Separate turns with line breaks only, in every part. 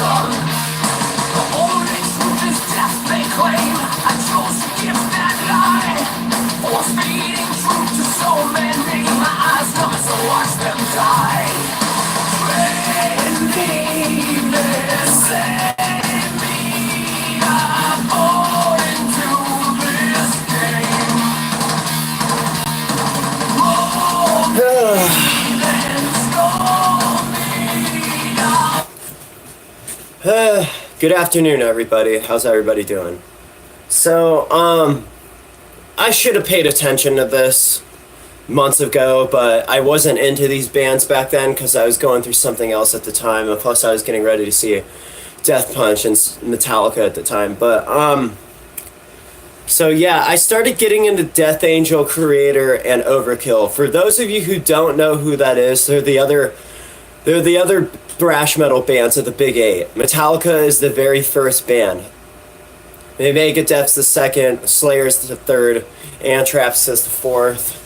done. The only truth is death they claim. I chose to give that lie. Force feeding truth to so many. My eyes numb as I watch them die. Save me, I'm born into this game.
Good afternoon, everybody. How's everybody doing? So, I should have paid attention to this months ago, but I wasn't into these bands back then because I was going through something else at the time, and plus I was getting ready to see Death Punch and Metallica at the time. But so yeah, I started getting into Death Angel, Kreator, and Overkill. For those of you who don't know who that is, they're the other thrash metal bands of the Big Eight. Metallica is the very first band. Megadeth's the second, Slayer's the third, Anthrax is the fourth.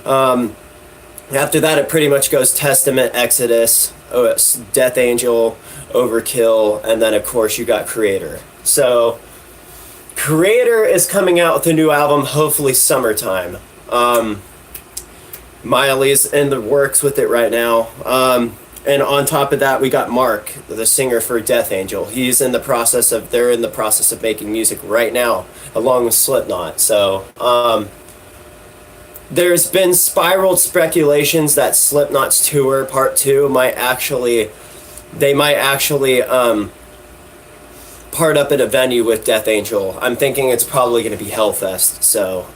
After that, it pretty much goes Testament, Exodus, Death Angel, Overkill, and then of course you got Kreator. So Kreator is coming out with a new album, hopefully summertime. Miley's in the works with it right now. And on top of that, we got Mark, the singer for Death Angel. They're in the process of making music right now, along with Slipknot. So, there's been spiraled speculations that Slipknot's tour part 2 might actually part up at a venue with Death Angel. I'm thinking it's probably going to be Hellfest. So,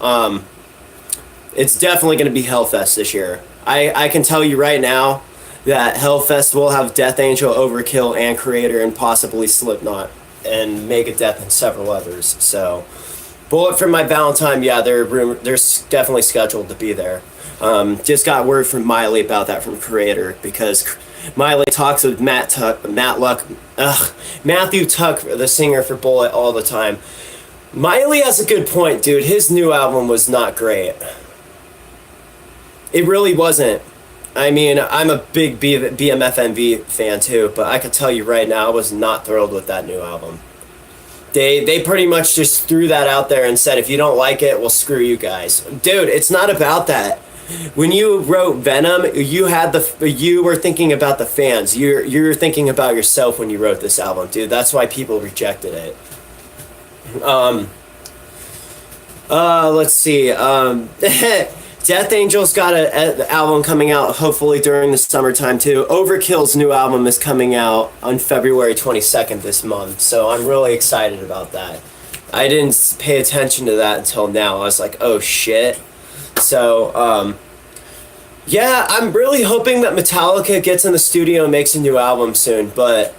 it's definitely going to be Hellfest this year. I can tell you right now that Hellfest will have Death Angel, Overkill, and Kreator, and possibly Slipknot, and Megadeth, and several others. So, Bullet for My Valentine, yeah, they're definitely scheduled to be there. Just got word from Miley about that from Kreator, because Miley talks with Matthew Tuck, the singer for Bullet, all the time. Miley has a good point, dude. His new album was not great. It really wasn't. I mean, I'm a big BMFNV fan too, but I can tell you right now, I was not thrilled with that new album. They pretty much just threw that out there and said, if you don't like it, well, screw you guys. Dude, it's not about that. When you wrote Venom, you were thinking about the fans. You were thinking about yourself when you wrote this album, dude. That's why people rejected it. Let's see. Death Angel's got an album coming out hopefully during the summertime too. Overkill's new album is coming out on February 22nd this month, so I'm really excited about that. I didn't pay attention to that until now. I was like, oh shit. So, yeah, I'm really hoping that Metallica gets in the studio and makes a new album soon, but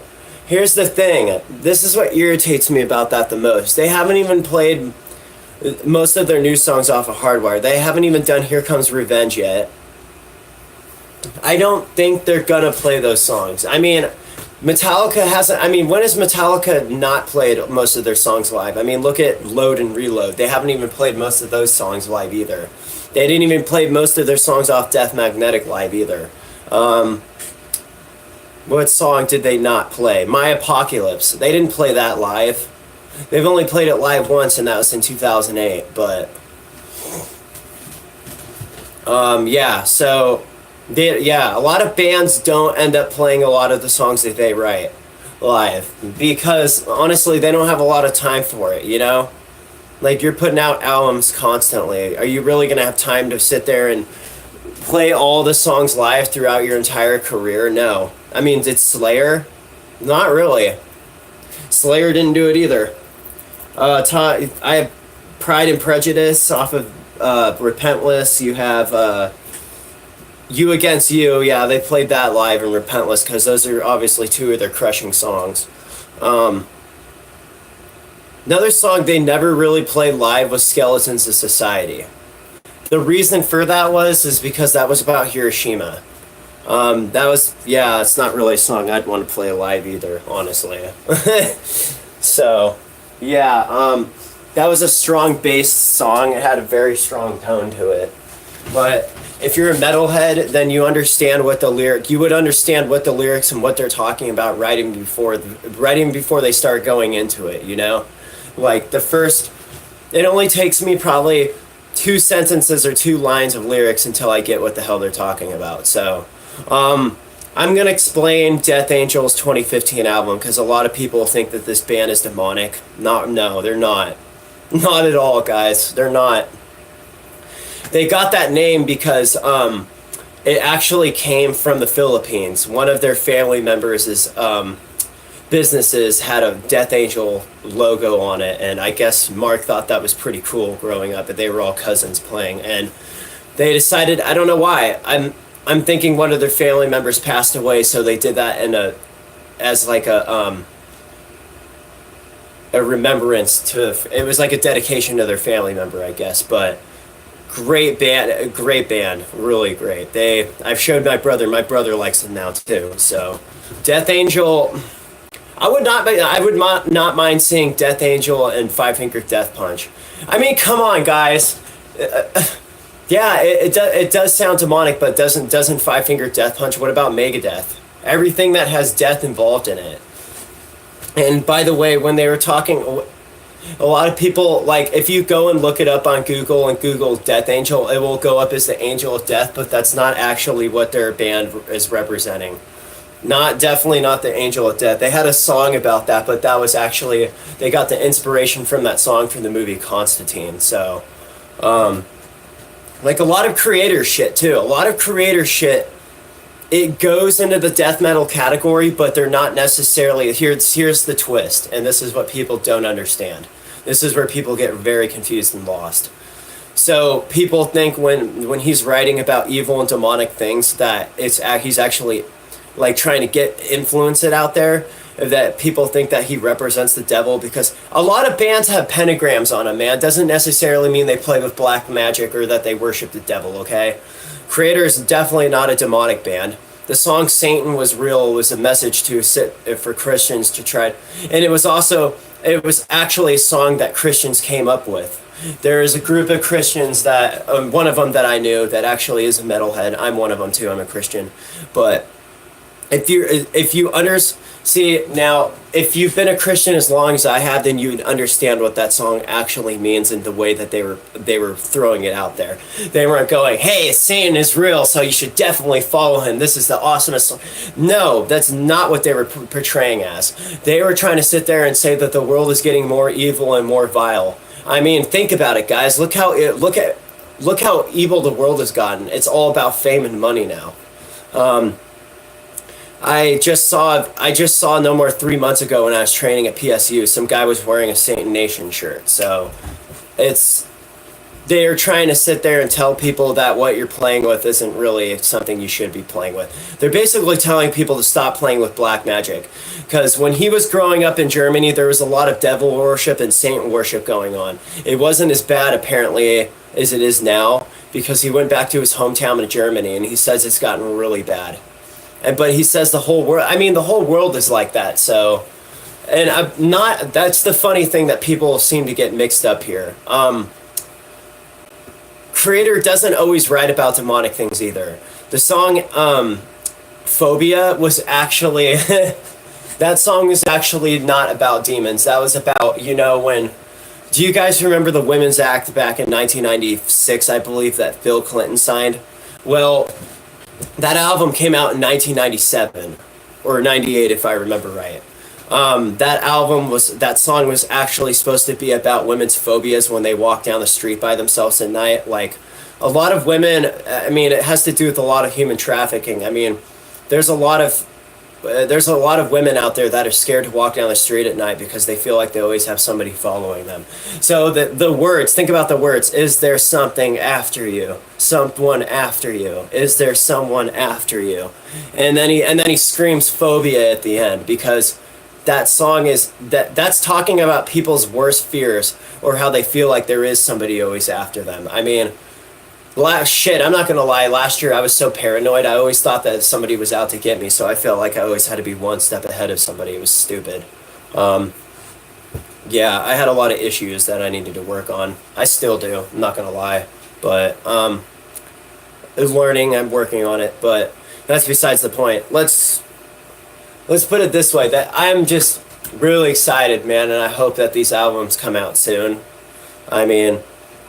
here's the thing. This is what irritates me about that the most. They haven't even played most of their new songs off of Hardwire. They haven't even done Here Comes Revenge yet. I don't think they're gonna play those songs. I mean, Metallica hasn't... I mean, when has Metallica not played most of their songs live? I mean, look at Load and Reload. They haven't even played most of those songs live either. They didn't even play most of their songs off Death Magnetic live either. What song did they not play? My Apocalypse. They didn't play that live. They've only played it live once, and that was in 2008, but... yeah, so... a lot of bands don't end up playing a lot of the songs that they write live, because, honestly, they don't have a lot of time for it, you know? Like, you're putting out albums constantly. Are you really gonna have time to sit there and play all the songs live throughout your entire career? No. I mean, did Slayer? Not really. Slayer didn't do it either. I have Pride and Prejudice off of Repentless. You have You Against You. Yeah, they played that live in Repentless because those are obviously two of their crushing songs. Another song they never really played live was Skeletons of Society. The reason for that is because that was about Hiroshima. It's not really a song I'd want to play live either, honestly. So, that was a strong bass song. It had a very strong tone to it. But if you're a metalhead, then you understand what the lyric. You would understand what the lyrics and what they're talking about writing before they start going into it. You know, like the first. It only takes me probably 2 sentences or 2 lines of lyrics until I get what the hell they're talking about. So, I'm gonna explain Death Angel's 2015 album because a lot of people think that this band is demonic. No, they're not. Not at all, guys. They're not. They got that name because it actually came from the Philippines. One of their family members' businesses had a Death Angel logo on it, and I guess Mark thought that was pretty cool growing up. But they were all cousins playing, and they decided, I don't know why. I'm thinking one of their family members passed away, so they did that as like a remembrance to. It was like a dedication to their family member, I guess. But great band, really great. I've showed my brother. My brother likes them now too. So, Death Angel. I would not mind seeing Death Angel and Five Finger Death Punch. I mean, come on, guys. Yeah, it does sound demonic, but doesn't Five Finger Death Punch? What about Megadeth? Everything that has death involved in it. And by the way, when they were talking, a lot of people, like, if you go and look it up on Google and Google Death Angel, it will go up as the Angel of Death, but that's not actually what their band is representing. Definitely not the Angel of Death. They had a song about that, but that was actually, they got the inspiration from that song from the movie Constantine. So, like a lot of Kreator shit too. A lot of Kreator shit, it goes into the death metal category, but they're not necessarily. Here's the twist, and this is what people don't understand. This is where people get very confused and lost. So people think when he's writing about evil and demonic things that he's actually like trying to influence it out there. That people think that he represents the devil, because a lot of bands have pentagrams on them, man. Doesn't necessarily mean they play with black magic or that they worship the devil, okay? Kreator is definitely not a demonic band. The song Satan Was Real was a message for Christians to try, and it was actually a song that Christians came up with. There is a group of Christians that, one of them that I knew that actually is a metalhead. I'm one of them too, I'm a Christian. But if you've been a Christian as long as I have, then you would understand what that song actually means and the way that they were throwing it out there. They weren't going, "Hey, Satan is real, so you should definitely follow him. This is the awesomest song." No, that's not what they were portraying as. They were trying to sit there and say that the world is getting more evil and more vile. I mean, think about it, guys. Look how evil the world has gotten. It's all about fame and money now. I just saw no more 3 months ago when I was training at PSU, some guy was wearing a Satan Nation shirt. So they're trying to sit there and tell people that what you're playing with isn't really something you should be playing with. They're basically telling people to stop playing with black magic. Because when he was growing up in Germany, there was a lot of devil worship and Satan worship going on. It wasn't as bad, apparently, as it is now, because he went back to his hometown in Germany, and he says it's gotten really bad. But he says the whole world is like that. So, and that's the funny thing that people seem to get mixed up here. Kreator doesn't always write about demonic things either. The song Phobia was actually that song was actually not about demons. That was about, do you guys remember the Women's Act back in 1996, I believe, that Bill Clinton signed? Well, that album came out in 1997 or 98 if I remember right. That song was actually supposed to be about women's phobias when they walk down the street by themselves at night. Like, a lot of women, I mean, it has to do with a lot of human trafficking. I mean, there's a lot of women out there that are scared to walk down the street at night because they feel like they always have somebody following them. So the words, think about the words. Is there something after you? Someone after you? Is there someone after you? And then he screams phobia at the end, because that song that's talking about people's worst fears, or how they feel like there is somebody always after them. I mean, I'm not gonna lie, last year I was so paranoid. I always thought that somebody was out to get me, so I felt like I always had to be one step ahead of somebody. It was stupid. Yeah, I had a lot of issues that I needed to work on. I still do, I'm not gonna lie. But learning. I'm working on it, but that's besides the point. Let's put it this way: that I'm just really excited, man, and I hope that these albums come out soon. I mean,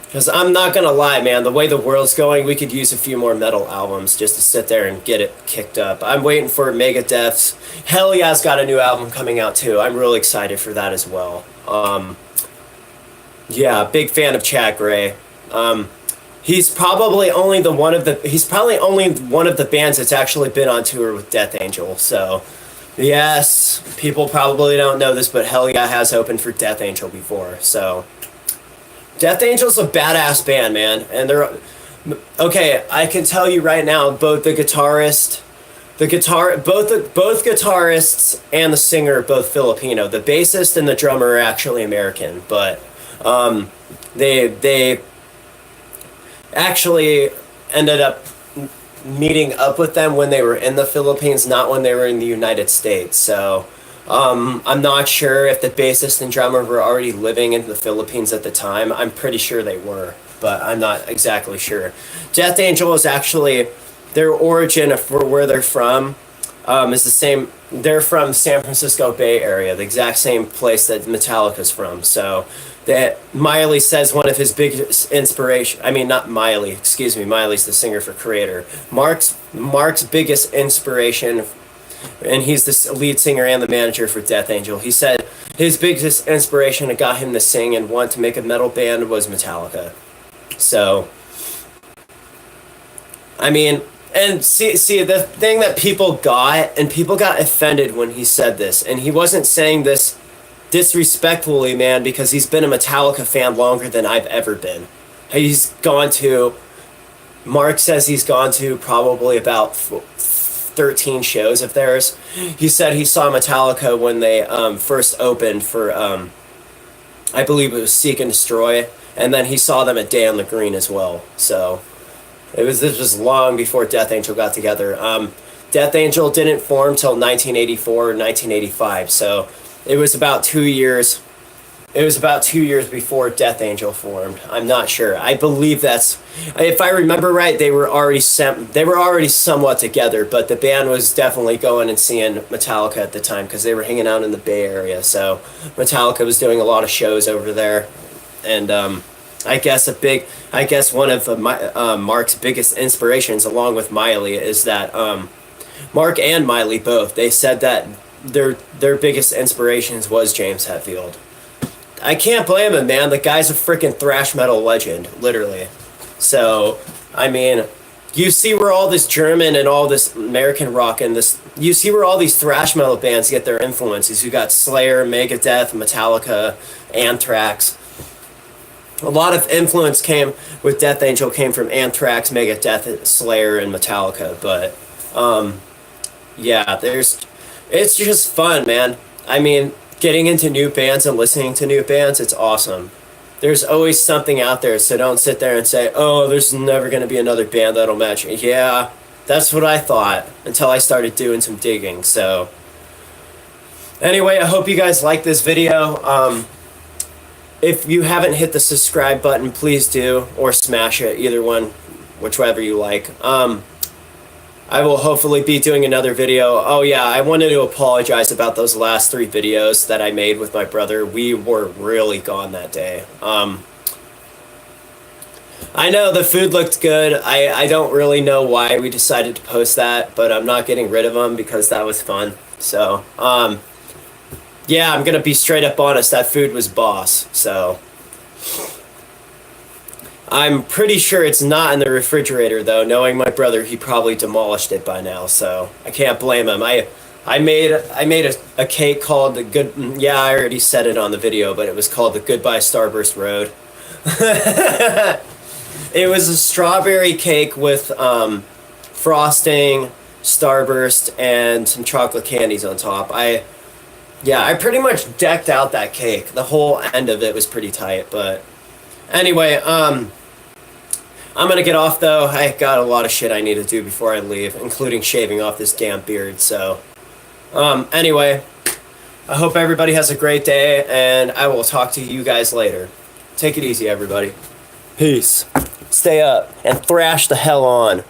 because I'm not gonna lie, man, the way the world's going, we could use a few more metal albums just to sit there and get it kicked up. I'm waiting for Megadeth's. Hell Yeah's got a new album coming out too. I'm really excited for that as well. Yeah, big fan of Chad Gray. He's probably only one of the bands that's actually been on tour with Death Angel. So, yes, people probably don't know this, but Hell Yeah has opened for Death Angel before. So, Death Angel's a badass band, man, and they're okay. I can tell you right now, both guitarists and the singer are both Filipino. The bassist and the drummer are actually American, but they actually ended up meeting up with them when they were in the Philippines, not when they were in the United States. So I'm not sure if the bassist and drummer were already living in the Philippines at the time. I'm pretty sure they were, but I'm not exactly sure. Death Angel is actually, their origin for where they're from is the same. They're from San Francisco Bay Area, the exact same place that Metallica's from. So that Miley says one of his biggest inspiration. I mean, not Miley. Excuse me. Miley's the singer for Kreator. Mark's biggest inspiration, and he's the lead singer and the manager for Death Angel. He said his biggest inspiration that got him to sing and want to make a metal band was Metallica. So, I mean, and see the thing that people got offended when he said this, and he wasn't saying this disrespectfully, man, because he's been a Metallica fan longer than I've ever been. Mark says he's gone to probably about 13 shows of theirs. He said he saw Metallica when they first opened for, I believe it was Seek and Destroy, and then he saw them at Day on the Green as well. So this was long before Death Angel got together. Death Angel didn't form till 1984 or 1985, so it was about 2 years. It was about 2 years before Death Angel formed. I'm not sure. I believe that's, if I remember right, they were already somewhat together, but the band was definitely going and seeing Metallica at the time because they were hanging out in the Bay Area. So Metallica was doing a lot of shows over there, and I guess one of Mark's biggest inspirations, along with Miley, is that Mark and Miley both, they said that their biggest inspirations was James Hetfield. I can't blame him, man. The guy's a freaking thrash metal legend, literally. So, I mean, you see where all this German and all this American rock and you see where all these thrash metal bands get their influences. You got Slayer, Megadeth, Metallica, Anthrax. A lot of influence came with Death Angel came from Anthrax, Megadeth, Slayer, and Metallica. But, yeah, it's just fun, man. I mean, getting into new bands and listening to new bands, it's awesome. There's always something out there, so don't sit there and say, oh, there's never going to be another band that'll match me. Yeah, that's what I thought until I started doing some digging. So, anyway, I hope you guys like this video. If you haven't hit the subscribe button, please do, or smash it, either one, whichever you like. I will hopefully be doing another video. Oh yeah, I wanted to apologize about those last 3 videos that I made with my brother. We were really gone that day. I know the food looked good. I don't really know why we decided to post that, but I'm not getting rid of them because that was fun. So, yeah, I'm gonna be straight up honest. That food was boss. So, I'm pretty sure it's not in the refrigerator, though. Knowing my brother, he probably demolished it by now, so I can't blame him. I made a cake called the Good. Yeah, I already said it on the video, but it was called the Goodbye Starburst Road. It was a strawberry cake with frosting, Starburst, and some chocolate candies on top. I pretty much decked out that cake. The whole end of it was pretty tight, but anyway, I'm gonna get off though. I got a lot of shit I need to do before I leave, including shaving off this damn beard. So, anyway, I hope everybody has a great day, and I will talk to you guys later. Take it easy, everybody. Peace. Stay up and thrash the hell on.